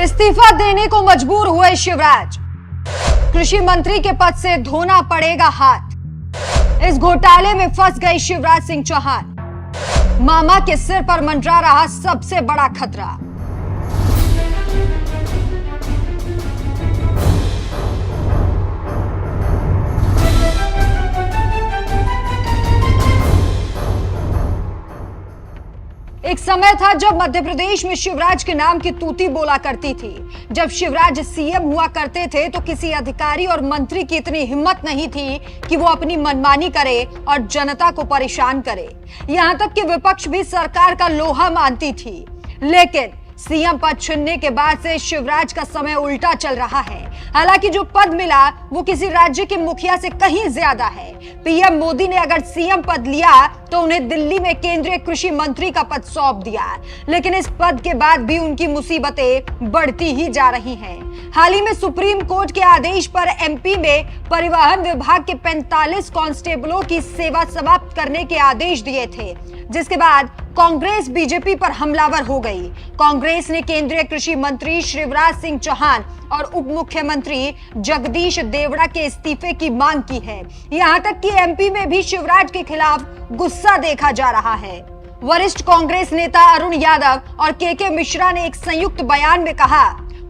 इस्तीफा देने को मजबूर हुए शिवराज। कृषि मंत्री के पद से धोना पड़ेगा हाथ। इस घोटाले में फंस गए शिवराज सिंह चौहान। मामा के सिर पर मंडरा रहा सबसे बड़ा खतरा। एक समय था जब मध्य प्रदेश में शिवराज के नाम की तूती बोला करती थी। जब शिवराज सीएम हुआ करते थे तो किसी अधिकारी और मंत्री की इतनी हिम्मत नहीं थी कि वो अपनी मनमानी करे और जनता को परेशान करे। यहां तक कि विपक्ष भी सरकार का लोहा मानती थी। लेकिन सीएम पद चुनने के बाद से शिवराज का समय उल्टा चल रहा है। हालांकि जो पद मिला वो किसी राज्य के मुखिया से कहीं ज्यादा है। पीएम मोदी ने अगर सीएम पद लिया तो उन्हें दिल्ली में केंद्रीय कृषि मंत्री का पद सौंप दिया। लेकिन इस पद के बाद भी उनकी मुसीबतें बढ़ती ही जा रही हैं। हाल ही में सुप्रीम कोर्ट के आदेश पर एमपी में परिवहन विभाग के 45 कांस्टेबलों की सेवा समाप्त करने के आदेश दिए थे, जिसके बाद कांग्रेस बीजेपी पर हमलावर हो गई। कांग्रेस ने केंद्रीय कृषि मंत्री शिवराज सिंह चौहान और उप मुख्यमंत्री जगदीश देवड़ा के इस्तीफे की मांग की है। यहां तक कि एमपी में भी शिवराज के खिलाफ गुस्सा देखा जा रहा है। वरिष्ठ कांग्रेस नेता अरुण यादव और के मिश्रा ने एक संयुक्त बयान में कहा,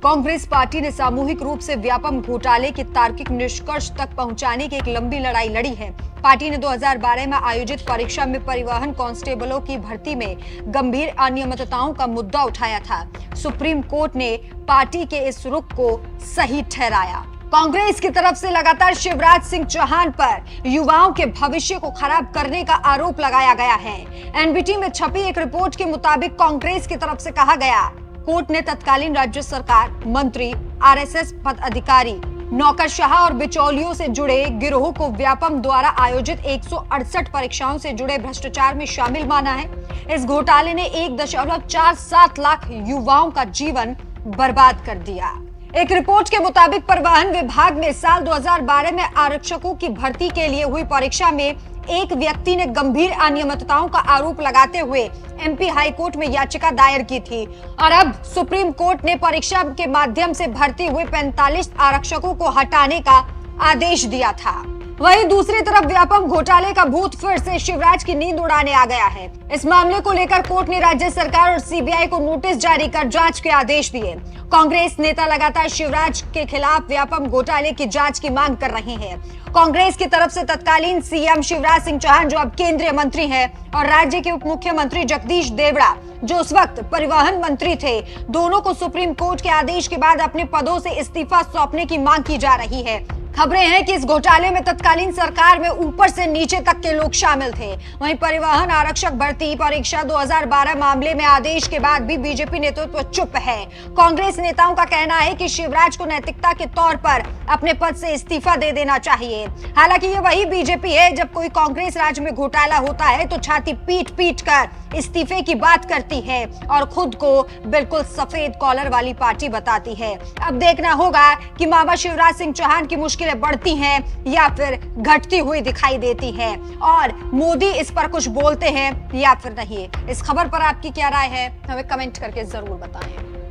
कांग्रेस पार्टी ने सामूहिक रूप से व्यापम घोटाले के तार्किक निष्कर्ष तक पहुंचाने की एक लंबी लड़ाई लड़ी है। पार्टी ने 2012 में आयोजित परीक्षा में परिवहन कांस्टेबलों की भर्ती में गंभीर अनियमितताओं का मुद्दा उठाया था। सुप्रीम कोर्ट ने पार्टी के इस रुख को सही ठहराया। कांग्रेस की तरफ से लगातार शिवराज सिंह चौहान पर युवाओं के भविष्य को खराब करने का आरोप लगाया गया है। एनबीटी में छपी एक रिपोर्ट के मुताबिक कांग्रेस की तरफ से कहा गया, कोर्ट ने तत्कालीन राज्य सरकार, मंत्री, आरएसएस पदाधिकारी, नौकरशाह और बिचौलियों से जुड़े गिरोह को व्यापम द्वारा आयोजित 168 परीक्षाओं से जुड़े भ्रष्टाचार में शामिल माना है। इस घोटाले ने 1.47 लाख युवाओं का जीवन बर्बाद कर दिया। एक रिपोर्ट के मुताबिक परिवहन विभाग में साल 2012 में आरक्षकों की भर्ती के लिए हुई परीक्षा में एक व्यक्ति ने गंभीर अनियमितताओं का आरोप लगाते हुए एमपी हाई कोर्ट में याचिका दायर की थी और अब सुप्रीम कोर्ट ने परीक्षा के माध्यम से भर्ती हुए 45 आरक्षकों को हटाने का आदेश दिया था। वहीं दूसरी तरफ व्यापम घोटाले का भूत फिर से शिवराज की नींद उड़ाने आ गया है। इस मामले को लेकर कोर्ट ने राज्य सरकार और सीबीआई को नोटिस जारी कर जांच के आदेश दिए। कांग्रेस नेता लगातार शिवराज के खिलाफ व्यापम घोटाले की जांच की मांग कर रहे हैं। कांग्रेस की तरफ से तत्कालीन सीएम शिवराज सिंह चौहान, जो अब केंद्रीय मंत्री हैं, और राज्य के उप मुख्यमंत्री जगदीश देवड़ा, जो उस वक्त परिवहन मंत्री थे, दोनों को सुप्रीम कोर्ट के आदेश के बाद अपने पदों से इस्तीफा सौंपने की मांग की जा रही है। खबरें हैं कि इस घोटाले में तत्कालीन सरकार में ऊपर से नीचे तक के लोग शामिल थे। वहीं परिवहन आरक्षक भर्ती परीक्षा 2012 मामले में आदेश के बाद भी बीजेपी नेतृत्व चुप है। कांग्रेस नेताओं का कहना है कि शिवराज को नैतिकता के तौर पर अपने पद से इस्तीफा दे देना चाहिए। हालांकि ये वही बीजेपी है, जब कोई कांग्रेस राज्य में घोटाला होता है तो छाती पीट पीट कर इस्तीफे की बात करती है और खुद को बिल्कुल सफेद कॉलर वाली पार्टी बताती है। अब देखना होगा कि मामा शिवराज सिंह चौहान की मुश्किलें बढ़ती हैं या फिर घटती हुई दिखाई देती है और मोदी इस पर कुछ बोलते हैं या फिर नहीं। इस खबर पर आपकी क्या राय है, हमें कमेंट करके जरूर बताएं।